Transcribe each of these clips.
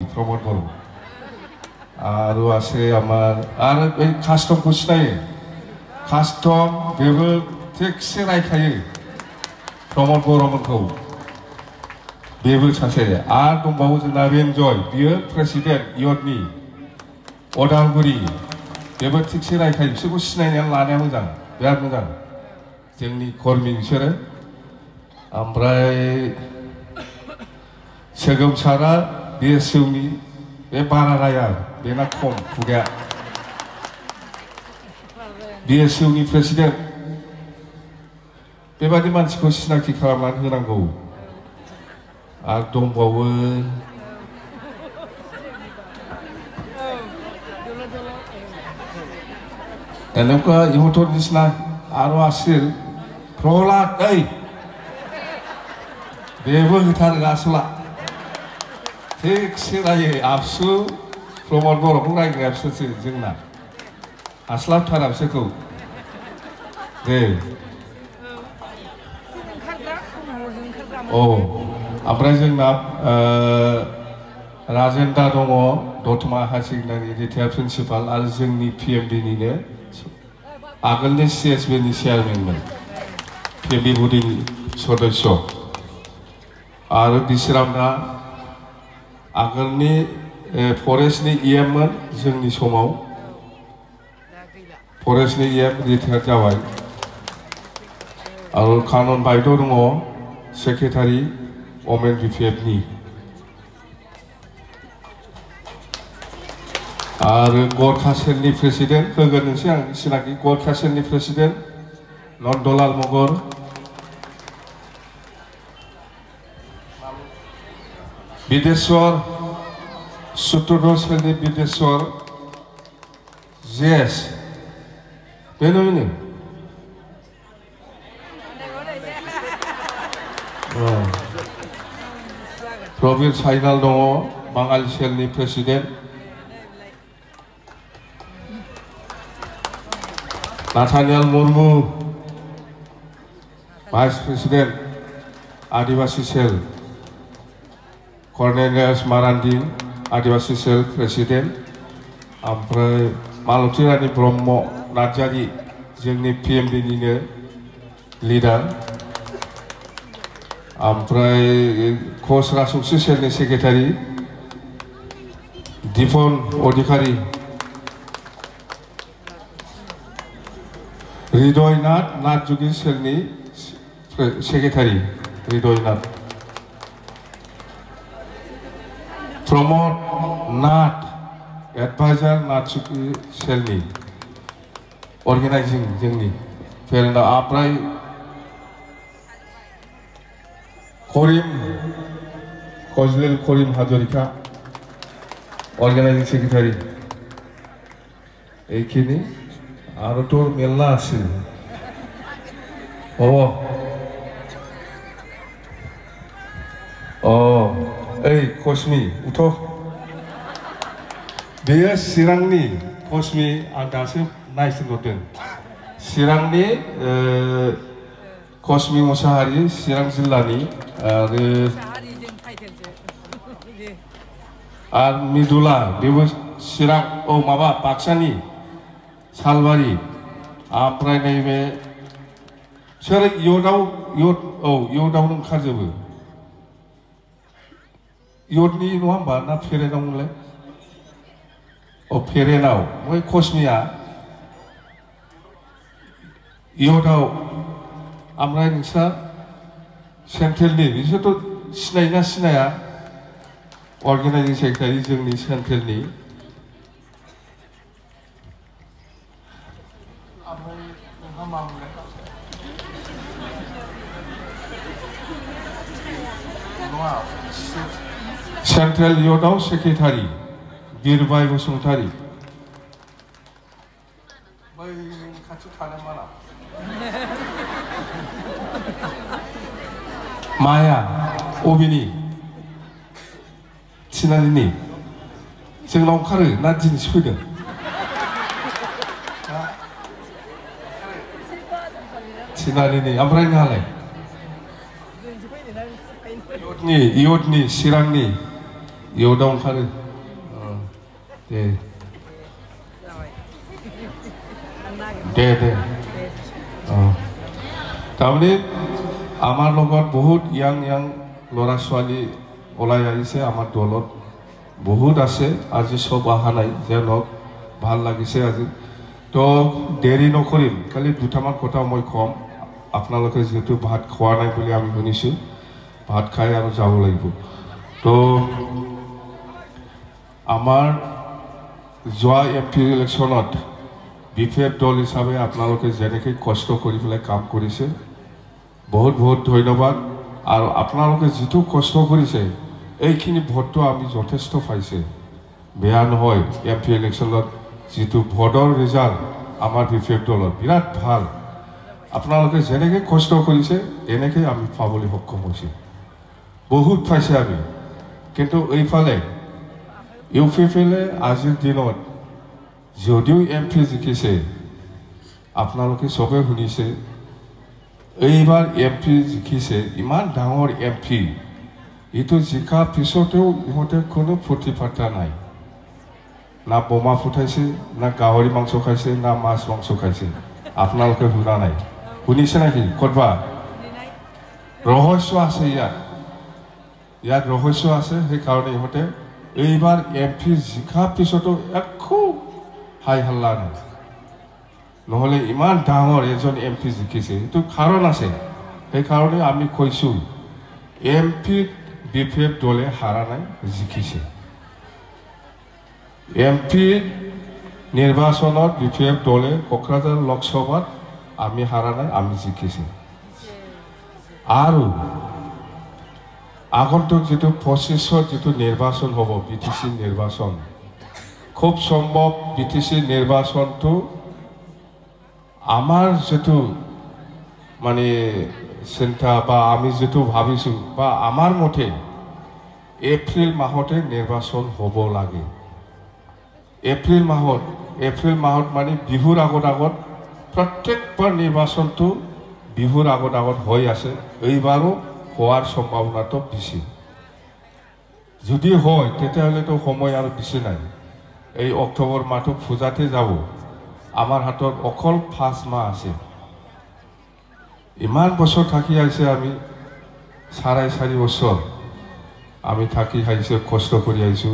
प्रमोद बर' आरो आसे आमार आरो बै कास्टमखौ सिनायो कास्टम बेबो थिगसे रायखायो प्रमोद बर'मोनखौ बेबो सासे आरो दंबावो जोंना रेनजय बियो प्रेसिडेन्ट इयटनि अदालगुरि बेबो थिगसे रायखायो बिसोरखौ सिनायनानै लानाया मोजां बिराद मोजां जोंनि कर्मि बिसोरो ओमफ्राय सोगोमसारा BSUनि बे बारा राया बेना खम खुगाया BSUनि प्रेसिडेन्ट बेबादि मानसिखौ सिनाखि खालामनानै होनांगौ आरो दंबावो এনেকুৱা ইহঁতৰ নিচিনা আৰু আছিল প্ৰহ্লাদ এই बेबो होथारो आसला थिगसे रायो आबसु प्रमोद बर'खौ रायग्राया बिसोरसो जोंना हास्लाबथारा बिसोरखौ दे ओमफ्राय जोंना राजेन्द्र दङ दतमा हायार सेकेन्डारि रिटायार्ड प्रिन्सिपाल आरो जोंनि PMDनिनो आगोलनि CSBनि चेयारमेनमोन PMD बडिनि सदस्य आरो बिसोरना आगोलनि फरेस्टनि EMमोन जोंनि समाव फरेस्टनि EM रिटायार्ड जाबाय आरो कानन बायद' दङ सेक्रेटारि ओमेन BPFनि आरो गरखा सेलनि प्रेसिडेन्ट होगोरनोसै आं सिनाखि गरखा सेलनि प्रेसिडेन्ट नन्दलाल मगर बिदेश्वर सुत्रध सेलनि बिदेश्वर जेस बेनो प्रबीर साइनाल दङ बाङालि सेलनि president Nathaniel Murmu vice president Adivasi cell Cornelius Marandi Adivasi cell president Humphrey Malati रानी ब्रह्म नार्जारी जोंनि PMDनिनो लिडार ओमफ्राय कच राजबंशी सेलनि सेक्रेटारि दिपन अधिकारी हृदयनाथ नाथजुगी सेलनि सेक्रेटारि हृदयनाथ प्रमोद नाथ एडभाइजार नाथजुगी सेलनि अर्गेनाइजिं जोंनि फेरेन्डा ओमफ्राय कजलिल करिम हाजरिका अर्गेनाइजिं सेक्रेटारि এইখিনি आरो तो मेल्ला आसिल ओइ कस्मि उथ' बेयो चिरांनि कस्मि आं दासो नायसनहरदों चिरांनि कस्मि मुसाहारि चिरां जिल्लानि आरो मिदुला बेबो चिरां माबा बाक्सानि सालबारि ओमफ्राय नैबे सोर इयटआवनो ओंखारजोबो इयटनि नङा होमबा ना फेरेनावमोनलाय फेरेनाव बै कस्मिया इयटआव ओमफ्राय नोंस्रा सेन्ट्रेलनि बिसोरथ' सिनायोना सिनाया अर्गेनाइजिं सेक्रेटारि जोंनि सेन्ट्रेलनि सेन्ट्रेल इयटआव सेक्रेटारि बिरबाय बसुमतारी बै खाथि थानाय माला माया अबेनि थिनालिनि जोंनाव ओंखारो ना दिनैसो फैदों थिनालिनि ओमफ्राय नोंहालाय इयटनि चिरांनि इयाव दा ओंखारो दे दे दे तारमाने आमार लगत बहुत यां यां लरा छवाली ओলাই आइছে आमार दलत बहुत आछे আজি सब आहा नाय जेनक ভাল লাগিছে আজি तो देरी नकरिम खाली दुटामान कथा मैं कम आपनालोके जेतु भात खवा नाय बुली आमि शुनिछु भात खाय आरो जाब लागिब तो आमार जोआ एमपी इलेक्शनत বিপিএফ দল হিসাবে আপনালোকে যেনেকৈ কষ্ট কৰি পেলাই কাম কৰিছে বহুত বহুত ধন্যবাদ আৰু আপোনালোকে যিটো কষ্ট কৰিছে এইখিনি ভোটটো আমি যথেষ্ট পাইছে বেয়া নহয় এমপি ইলেকশ্যনত যিটো ভোটৰ ৰিজাল্ট আমাৰ বিপিএফ দলৰ বিৰাট ভাল আপোনালোকে যেনেকৈ কষ্ট কৰিছে এনেকৈ আমি পাবলৈ সক্ষম হৈছে বহুত পাইছে আমি কিন্তু এইফালে ইউপিএফএলে আজিৰ দিনত যদিও এমপি জিকিছে আপোনালোকে সবে শুনিছে এইবাৰ এমপি জিকিছে ইমান ডাঙৰ এমপি এইটো জিকা পিছতেও ইহঁতে কোনো প্ৰতিপাত্তা নাই না বোমা ফুটাইছে না গাহৰি মাংস খাইছে না মাছ মাংস খাইছে আপোনালোকে শুনা নাই শুনিছে নেকি কতবা ৰহস্য আছে ইয়াত ৰহস্য আছে সেইকাৰণে ইহঁতে এইবাৰ এমপি জিকা পিছতো একো হাই হাল্লা নাই নহলে ইমান ডাঙৰ এজন এমপি জিকিছে এইটো কাৰণ আছে সেইকাৰণে আমি কৈছো এমপি বিপিএফ দলে হাৰা নাই জিকিছে এমপি নিৰ্বাচনত বিপিএফ দলে কোকৰাঝাৰ লোকসভাত আমি হাৰা নাই আমি জিকিছে আৰু আগন্তুক যেটো 25ত যেটো নিৰ্বাচন হ'ব বিটিসি নিৰ্বাচন খুব সম্ভৱ বিটিসি নিৰ্বাচনটো আমাৰ যেটো মানে চিন্তা বা আমি যেটো ভাবিছো বা আমাৰ মতে এপ্ৰিল মাহতে নিৰ্বাচন হ'ব লাগে এপ্ৰিল মাহত মানে বিহুৰ আগত প্ৰত্যেকবাৰ নিৰ্বাচনটো বিহুৰ আগত হৈ আছে এইবাৰো হোৱাৰ সম্ভাৱনাটো বেছি যদি হয় তেতিয়াহ'লেতো সময় আৰু বেছি নাই এই অক্টোবৰ মাহটো পূজাতে যাব আমাৰ হাতত অকল 5 মাহ আছে ইমান বছৰ থাকি আছে আমি 4.5 বছৰ আমি থাকি আহিছে কষ্ট কৰি আহিছো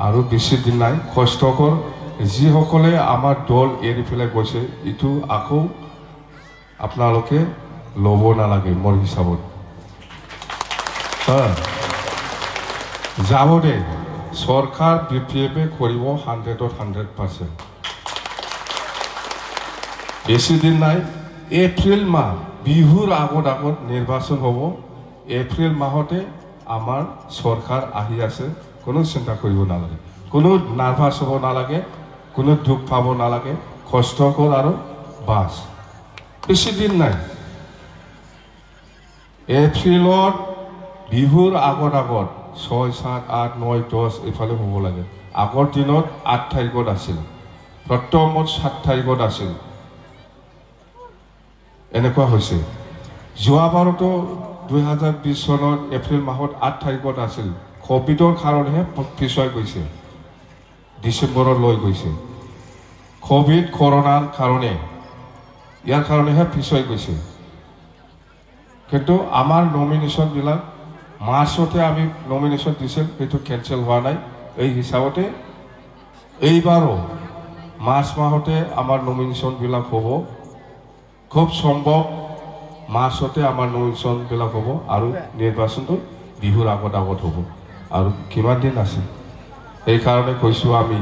আৰু বেছি দিন নাই কষ্টকৰ যিসকলে আমাৰ দল এৰি পেলাই গৈছে ইটো আকৌ আপোনালোকে ল'ব নালাগে মোৰ হিচাপত যাব দে সরকার বিপিএফে করিব 100% বেশি দিন নাই এপ্রিল মাহ বিহুর আগত নির্বাচন হব এপ্রিল মাহতে আমার সরকার আহি আছে কোনো চিন্তা করিব নালাগে কোনো নার্ভাস হব নালাগে কোনো দুঃখ পাব নালাগে কষ্ট কর আর বাস বেশি দিন নাই এপ্রিলত বিহুর আগত 6, 7, 8, 9, 10 এফালে হ'ব লাগে আগৰ দিনত 8 তাৰিখত আছিল প্ৰথমত 7 তাৰিখত আছিল এনেকুৱা হৈছে যোৱাবাৰতো 2020 চনত এপ্ৰিল মাহত 8 তাৰিখত আছিল কোভিডৰ কাৰণেহে পিছুৱাই গৈছে ডিসেম্বৰত লৈ গৈছে কোভিড কৰোনাৰ কাৰণে ইয়াৰ কাৰণেহে পিছুৱাই গৈছে কিন্তু আমাৰ নমিনেশন বিলাক মাৰ্চতে আমি নমিনেশন দিছিল সেইটো ক্যান্সেল হোৱা নাই এই হিচাপতে এইবাৰো মাৰ্চ মাহতে আমাৰ নমিনেশন বিলাক হ'ব খুব সম্ভৱ মাৰ্চতে আমাৰ নমিনেশন বিলাক হ'ব আৰু নিৰ্বাচনটো বিহুৰ আগত হ'ব আৰু কিমান দিন আছে এই কাৰণে কৈছো আমি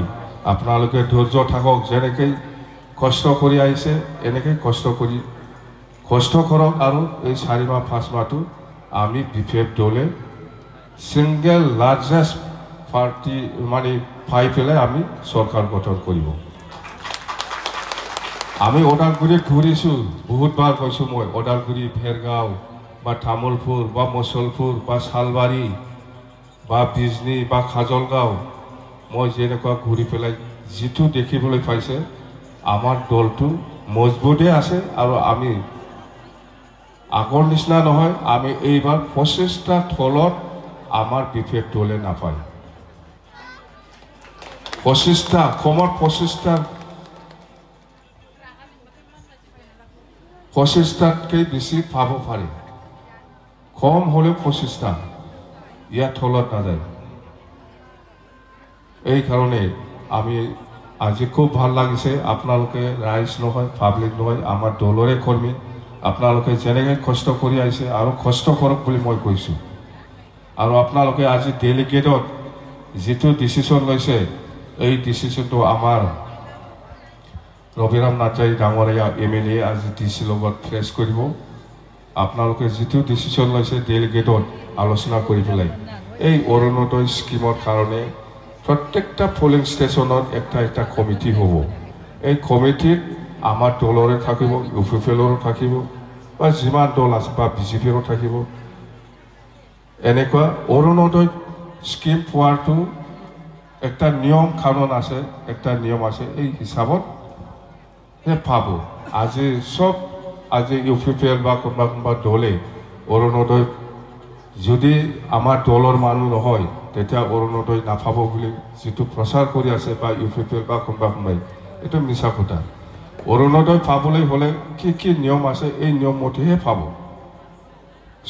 আপোনালোকে ধৈৰ্য থাকক যেনেকৈ কষ্ট কৰি আহিছে এনেকৈ কষ্ট কৰক আৰু এই 4 মাহ 5 মাহটো আমি বিপিএফ দলে সিঙ্গেল লাৰ্জেস্ট পাৰ্টি মানে পাই পেলাই আমি সৰকাৰ গঠন কৰিব আমি ওদালগুৰি ঘূৰিছো বহুতবাৰ কৈছো মই ওদালগুৰি ভেৰগাঁও বা তামুলপুৰ বা মছলপুৰ বা শালবাৰী বা বিজনী বা খাজলগাঁও মই যেনেকুৱা ঘূৰি পেলাই যিটো দেখিবলৈ পাইছে আমাৰ দলটো মজবুতে আছে আৰু আমি আগৰ নিচিনা নহয় আমি এইবাৰ 25টা থলত আমার বিপিএফ দলে নাপায় 25টা কমর 25টাতকৈ বেছি পাব পারে কম হলে 25টা ইয়ার থলত না যায় এই কারণে আমি আজি খুব ভাল লাগিছে আপনালোকে রাইজ নহয় পাবলিক নহয় আমার দলরে কর্মী আপনালোকে যেনেকে কষ্ট কৰি আইছে আৰু কষ্ট কৰক বুলি মই কৈছো আৰু আপনালোকে আজি ডেলিগেটত যেটো ডিসিশন লৈছে এই ডিসিশনটো আমাৰ ৰবিৰাম নাৰ্জাৰী ডাঙৰীয়া এমএলএ আজি ডিসি লগত ফেস কৰিব আপনালোকে যেটো ডিসিশন লৈছে ডেলিগেটত আলোচনা কৰি পেলাই এই অৰুণোদয় স্কিমৰ কাৰণে প্ৰত্যেকটা পোলিং স্টেশনত একটা কমিটি হব এই কমিটিত আমাৰ দলৰে থাকিব ইউপিপিএলৰো থাকিব বা যিমান দল আছে বা বিজেপিৰো থাকিব এনেকুৱা অৰুণোদয় স্কিম পোৱাটো একটা নিয়ম কানুন আছে একটা নিয়ম আছে এই হিসাবত হে পাব আজি সব আজি ইউপিপিএল বা কোনোবা দলে অৰুণোদয় যদি আমাৰ দলৰ মানুষ নহয় তেতিয়া অৰুণোদয় নাপাব বুলি যেটো প্ৰচাৰ কৰি আছে বা ইউপিপিএল বা কোনোবাই এটা মিছা কথা অৰুণোদয় পাবলৈ হলে কি নিয়ম আছে এই নিয়ম মতেহে পাব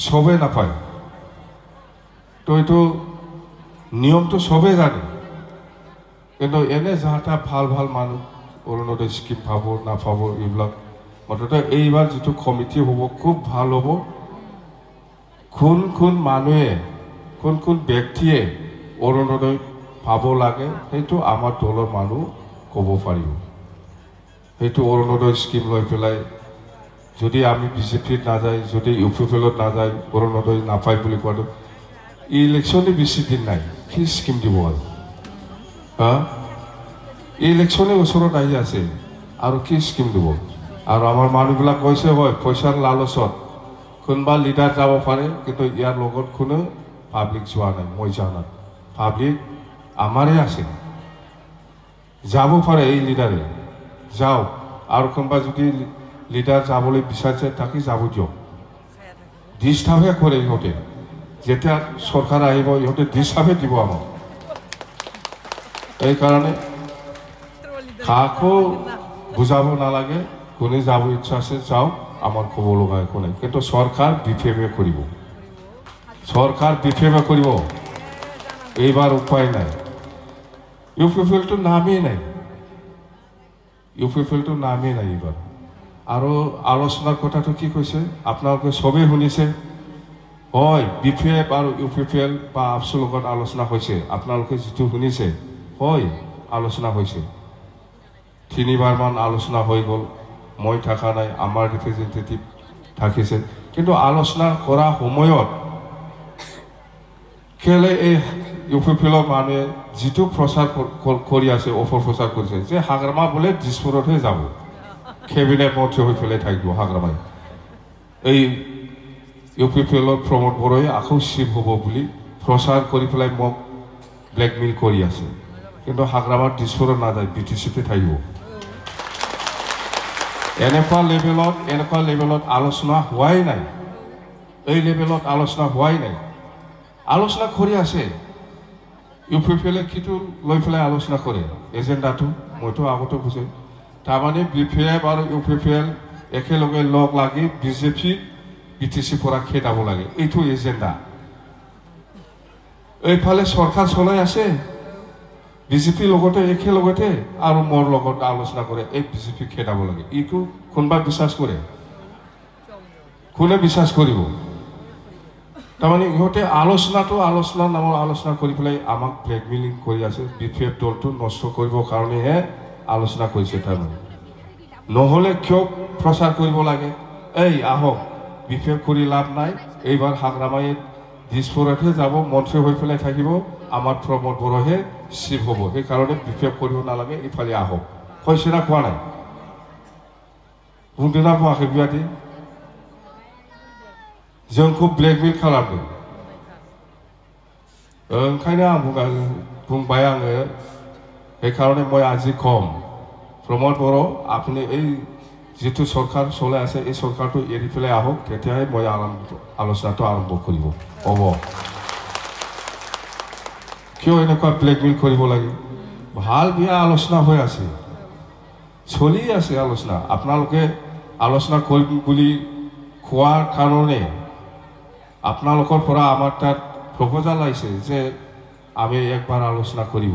সবে নাপায় তো এইটো নিয়মটো সবে জানে কিন্তু এনে যাহা ভাল মানুষ অৰুণোদয় স্কিম পাব নাপাব এইবিলাক মুঠতে এইবাৰ যেটো কমিটি হ'ব খুব ভাল হ'ব কোন মানুহে কোন ব্যক্তিয়ে অৰুণোদয় পাব লাগে সেইটো আমাৰ দলৰ মানুহ ক'ব পাৰিব সেইটো অৰুণোদয় স্কিম লৈ পেলাই যদি আমি বিজেপিত না যায় যদি ইউপিপিএলত না যায় অৰুণোদয় নাপায় বুলি কোৱাটো ইলেকশ্যনে বেছি দিন নাই কি স্কিম দিব আৰু ইলেকশ্যনে ওচৰত আহি আছে আৰু কি স্কিম দিব আৰু আমাৰ মানুহবিলাক কৈছে হয় পইচাৰ লালচত কোনোবা লিডাৰ যাব পাৰে কিন্তু ইয়াৰ লগত কোনো পাবলিক যোৱা নাই মই জানাত পাবলিক আমাৰে আছে যাব পাৰে এই লিডাৰে যাও আৰু কোনোবা যদি লিডাৰ যাবলৈ বিচাৰিছে তাকে যাব দিয়ক ডিস্টাৰ্বহে কৰে ইহঁতে যেতিয়া সরকার আহিব ইহঁতে ডিস্টার্বহে দিব আমাক এই কারণে কাকো বুঝাব নালাগে কোনে যাব ইচ্ছা আছে যাও আমার কব লগা একো নাই কিন্তু সরকার বিফেমে করিব এইবার উপায় নাই ইউপিপিএলটো নামেই নাই এইবার আৰু আলোচনাৰ কথাটো কি কৈছে আপোনালোকে সবে শুনিছে হয় বিপিএফ আৰু ইউপিপিএল বা আপসুৰ লগত আলোচনা হৈছে আপোনালোকে যেটো শুনিছে হয় আলোচনা হৈছে 3বাৰ মান আলোচনা হৈ গল মই থাকা নাই আমাৰ ৰিপ্ৰেজেন্টেটিভ থাকিছে কিন্তু আলোচনা কৰা সময়ত কেলে এই ইউপিপিএলৰ মানুহে যেটো প্ৰচাৰ কৰি আছে অপপ্ৰচাৰ কৰিছে যে হাগ্ৰামা বলে দিছপুৰতহে যাব কেবিনেট মন্ত্ৰী হৈ পেলাই থাকিব হাগ্ৰামাই এই ইউপিপিএলৰ প্ৰমোদ বড়োৱে আকৌ চিফ হ'ব বুলি প্ৰচাৰ কৰি পেলাই মোক ব্ল্যাকমেইল কৰি আছে কিন্তু হাগ্ৰামাৰ দিছপুৰত নাযায় বিটিচিতে থাকিব এনেকুৱা লেভেলত আলোচনা হোৱাই নাই এই লেভেলত আলোচনা হোৱাই নাই আলোচনা কৰি আছে ইউপিপিএলে কিটো লৈ পেলাই আলোচনা কৰে এজেন্ডাটো মইতো আগতে বুঝে তাৰমানে বিপিএফ আৰু ইউপিপিএল একেলগে লগ লাগি বিজেপি বিটিসি পৰা খেদাব লাগে এইটো এজেন্ডা এইফালে সৰকাৰ চলাই আছে বিজেপি লগতে একেলগতে আৰু মোৰ লগত আলোচনা কৰে এই বিজেপি খেদাব লাগে ইটো কোনবা বিশ্বাস কৰে কোনে বিশ্বাস কৰিব তাৰমানে ইহঁতে আলোচনা নামৰ আলোচনা কৰি পেলাই আমাক ব্ল্যাকমেইলিং কৰি আছে বিপিএফ দলটো নষ্ট কৰিবৰ কাৰণেহে আলোচনা কৰিছে তাৰমানে নহলে কিয় প্ৰচাৰ কৰিব লাগে এই আহক বিপিএফ কৰি লাভ নাই এইবাৰ হাগ্ৰামাই দিছপুৰতহে যাব মন্ত্ৰী হৈ পেলাই থাকিব আমাৰ প্ৰমোদ বড়োহে শিব হব এই কাৰণে বিপিএফ কৰিব নালাগে ইফালে আহক কৈছে না কোৱা নাই बुंदोंना बुङाखै बेबादि जोंखौ ब्लेकमेल खालामदों ओंखायनो आं बुंबाय आङो এই কারণে মই আজি কম প্রমোদ বড়ো আপনি এই যেটো সরকার চলে আছে এই সরকারটো এৰি পেলাই আহক তেতিয়াহে মই আলোচনাটো আৰম্ভ কৰিব হ'ব কিয় এনেকুৱা ব্লেকমেইল কৰিব লাগে ভাল বিয়া আলোচনা হৈ আছে চলি আছে আলোচনা আপোনালোকে আলোচনা কৰিম বুলি কোৱাৰ কাৰণে আপোনালোকৰ পৰা আমাৰ তাত প্ৰপ'জাল আহিছে যে আমি একবাৰ আলোচনা কৰিব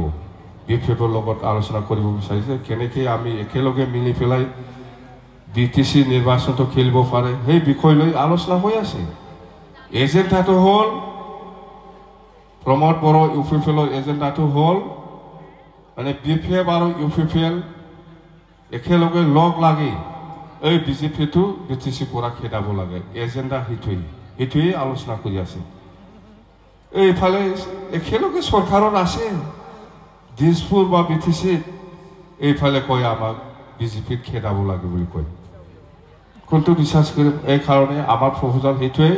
বিফেটৰ লগত আলোচনা কৰিব বিচাৰিছে কেনেকৈ আমি একেলগে মিলি পেলাই BTC নিৰ্বাচনটো খেলিব পাৰে সেই বিষয় লৈ আলোচনা হৈ আছে এজেণ্ডাটো হ'ল প্ৰমোদ বড়ো ইউপিপিএলৰ এজেণ্ডাটো হ'ল মানে BPF আৰু UPPL একেলগে লগ লাগি এই বিজেপিটো BTC পৰা খেদাব লাগে এজেণ্ডা সেইটোৱেই আলোচনা কৰি আছে এইফালে একেলগে চৰকাৰত আছে দিছপুৰ বা BTC এইফালে কয় আমাক বিজেপিত খেদাব লাগে বুলি কয় কোনটো বিশ্বাস কৰিম এই কাৰণে আমাৰ প্ৰপ'জাল সেইটোৱে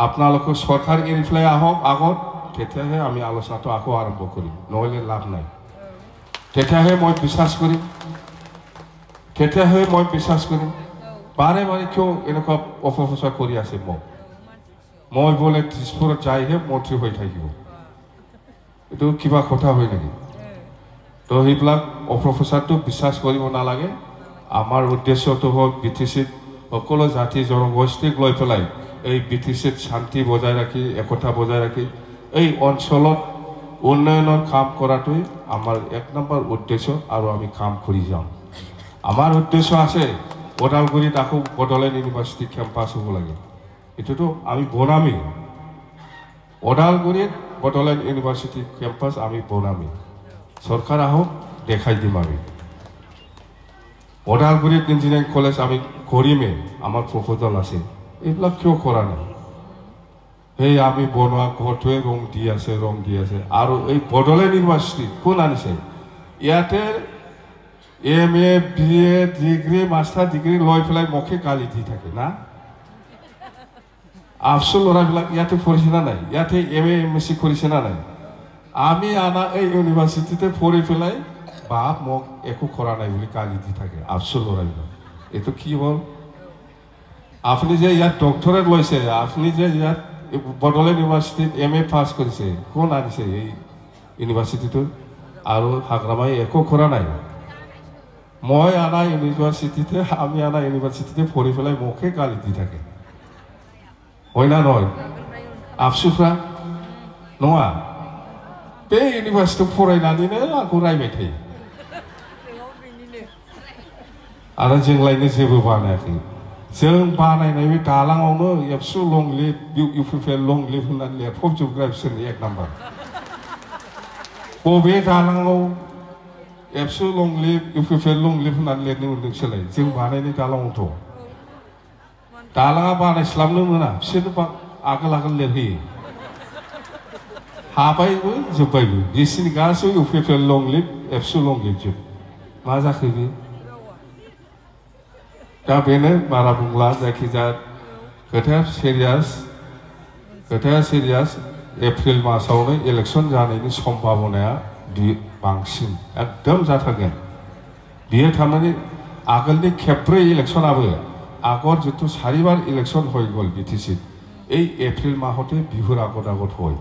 আপোনালোকে চৰকাৰ এৰি পেলাই আহক আগত তেতিয়াহে আমি আলোচনাটো আকৌ আৰম্ভ কৰিম নহ'লে লাভ নাই তেতিয়াহে মই বিশ্বাস কৰিম বাৰে বাৰে কিয় এনেকুৱা অপপ্ৰচাৰ কৰি আছে মই বোলে দিছপুৰত যাইহে মন্ত্ৰী হৈ থাকিব এইটো কিবা কথা হয় নেকি তো সেইবিলাক অপপ্ৰচাৰটো বিশ্বাস কৰিব নালাগে আমাৰ উদ্দেশ্যটো হ'ল BTCত সকলো জাতি জনগোষ্ঠীক লৈ পেলাই এই BTCত শান্তি বজাই ৰাখি একতা বজাই ৰাখি এই অঞ্চলত উন্নয়নৰ কাম কৰাটোই আমাৰ এক নম্বৰ উদ্দেশ্য আৰু আমি কাম কৰি যাম আমাৰ উদ্দেশ্য আছে ওদালগুৰিত আকৌ বড়োলেণ্ড ইউনিভাৰ্চিটি কেম্পাছ হ'ব লাগে এটোতো আমি বনামি ওদালগুৰিত বড়োলেণ্ড ইউনিভাৰ্চিটি কেম্পাছ আমি বনামি সৰকাৰ আহক দেখাই দিম আমি ওদালগুৰিত ইঞ্জিনিয়াৰিং কলেজ আমি কৰিমে আমাৰ প্ৰপ'জাল আছে এইবিলাক কিয় কৰা নাই এই আমি বনোৱা ঘৰটোৱে ৰং দি আছে আৰু এই বড়োলেণ্ড ইউনিভাৰ্চিটি কোন আনিছে ইয়াতে MA BA degree master degree লৈ পেলাই মুখে গালি দি থাকে না আফচল ল'ৰাবিলাক ইয়াতে পঢ়িছে না নাই ইয়াতে MA MSc কৰিছে না নাই আমি আনা এই ইউনিভাৰ্চিটিতে পঢ়ি পেলাই বাপ মোক একো কৰা নাই বুলি গালি দি থাকে আফচল ল'ৰাবিলাক এইটো কি হ'ল আপুনি যে ইয়াত ডক্টৰেট লৈছে আপুনি যে ইয়াত বড়োলেণ্ড ইউনিভাৰ্চিটিত MA পাছ কৰিছে কোন আনিছে এই ইউনিভাৰ্চিটিটো আৰু হাগ্ৰামাই একো কৰা নাই মই আনা ইউনিভাৰ্চিটিতে আমি আনা ইউনিভাৰ্চিটিতে পঢ়ি পেলাই মুখে গালি দি থাকে হয় না নহয় আফচুফ্ৰা নङा बे इउनिभार्सिटियाव फरायनानैनो आंखौ रायबाय थायो आरो जोंलायनो जेबो बानायाखै जों बानायनाय बे दालाङावनो एबसु लं लिभ UPPL लं लिभ होननानै लिरफबजोबग्रा बिसोरनि एक नाम्बार बबे दालाङाव एबसु लं लिभ UPPL लं लिभ होननानै लिरनो मोनदोंसोलाय जों बानायनाय दालाङावथ' दालाङा बानायस्लाबनो मोना बिसोरनो आगोल लिरहोयो हाबायबो जोब्बायबो बिसोरनि गासैबो UPPL लं लिभ एबसु लं लिभ जोब मा जाखो बे दा बेनो बारा बुंला जायखिजाया खोथाया सिरियास एप्रिल मासावनो इलेक्शन जानायनि सम्भावनाया बांसिन एकदम जाथारगोन बियो थारमाने आगोलनि खेबब्रै इलेक्शनाबो আগৰ जितु চাৰিবাৰ ইলেকশন হৈ গ'ল BTC এই এপ্ৰিল মাহতে বিহুৰ আগত হয়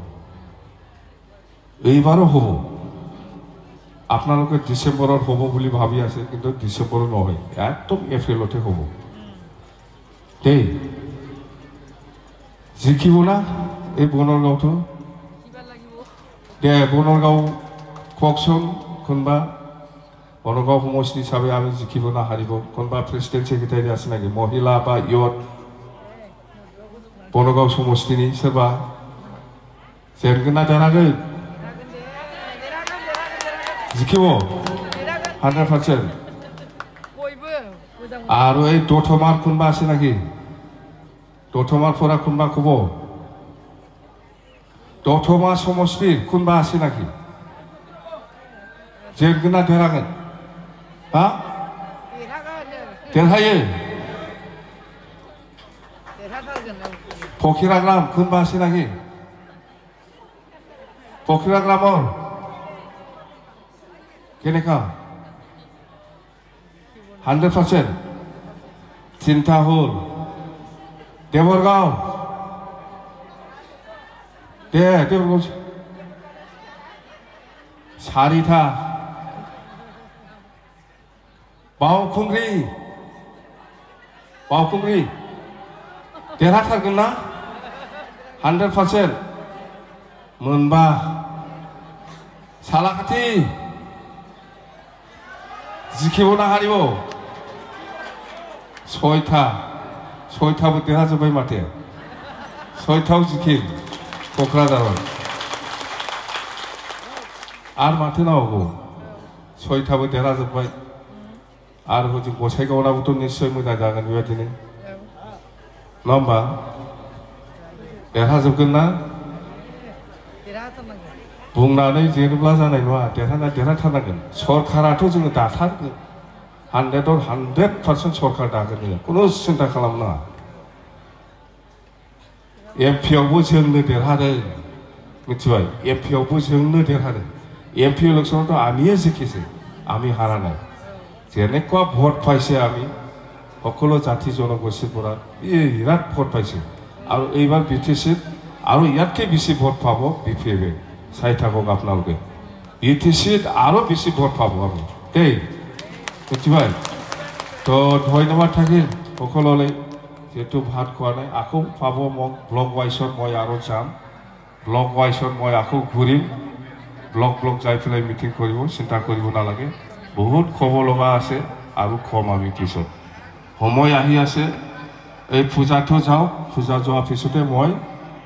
এইবাৰও হব আপোনালোকে ডিসেম্বৰত হব বুলি ভাবি আছে কিন্তু ডিসেম্বৰত নহয় একদম এপ্ৰিলতে হব দেই জিকিব না এই বনৰগাঁওটো দে বনৰগাঁও ককচোন কোনবা বনৰগাঁও সমষ্টি হিচাপে আমি জিকিব না হাৰিব কোনবা প্ৰেসিডেন্ট সেক্ৰেটাৰী আছে নাকি মহিলা বা ইয়ত বনৰগাঁও সমষ্টিনি সোरबा जेनगोन ना देरहागोन जिखिब 100% आरो এই দতমাৰ কোনবা আছে নাকি দতমাৰ পৰা কোনবা কব দতমা সমষ্টিৰ কোনবা আছে নাকি जेनगोन ना देरहागोन हा देरहायो फकिराग्राम कोनबा আছে নাকি फकिराग्राমৰ কেনেকা 100% চিন্তা হল দেৱৰগাঁও দেৱৰগাঁও 4টা बावखुंग्रि देरहाथारगोन ना 100% मोनबा सालाखाथि जिखेबावनो हारिब 6थाबो देरहाजोब्बाय माथो 6थाव जिखिन क'क्राझाराव आरो माथो नांगौ 6थाबो देरहाजोब्बाय आरो हजों गसाइगावनाबोथ' निश्चय मोजां जागोन बेबायदिनो नङा होमबा देरहाजोबगोन ना बुंनानै जेनोब्ला जानाय नङा देरहाथारनांगोन सरकाराथ' जोङो दाथारगोन 100% सरकार दागोन जोङो खुनु सिन्था खालामनाङा एमपिआवबो जोंनो देरहादों मिथिबाय एमपिआवबो जोंनो देरहादों एमपি इलेक्शनावथ' आमिয়ে জিকিছে আমি হারা নাই যেনেকুৱা ভোট পাইছে আমি সকলো জাতি জনগোষ্ঠীৰ পৰা বিৰাট ভোট পাইছে আৰু এইবাৰ বিটিচিত আৰু ইয়াতকৈ বেছি ভোট পাব বিপিএফে চাই থাকক আপোনালোকে বিটিচিত আৰু বেছি ভোট পাব আমি দেই মিथिबाय তো ধন্যবাদ থাকিল সকলোলৈ যেহেতু ভাত খোৱা নাই আকৌ পাব মোক ব্লক ৱাইজত মই আৰু যাম ব্লক ৱাইজত মই আকৌ ঘূৰিম ব্লক যাই পেলাই মিটিং কৰিব চিন্তা কৰিব নালাগে বহুত খবৰ লগা আছে আৰু কম আমি পিছত সময় আহি আছে এই পূজাটো যাওঁ পূজা যোৱাৰ পিছতে মই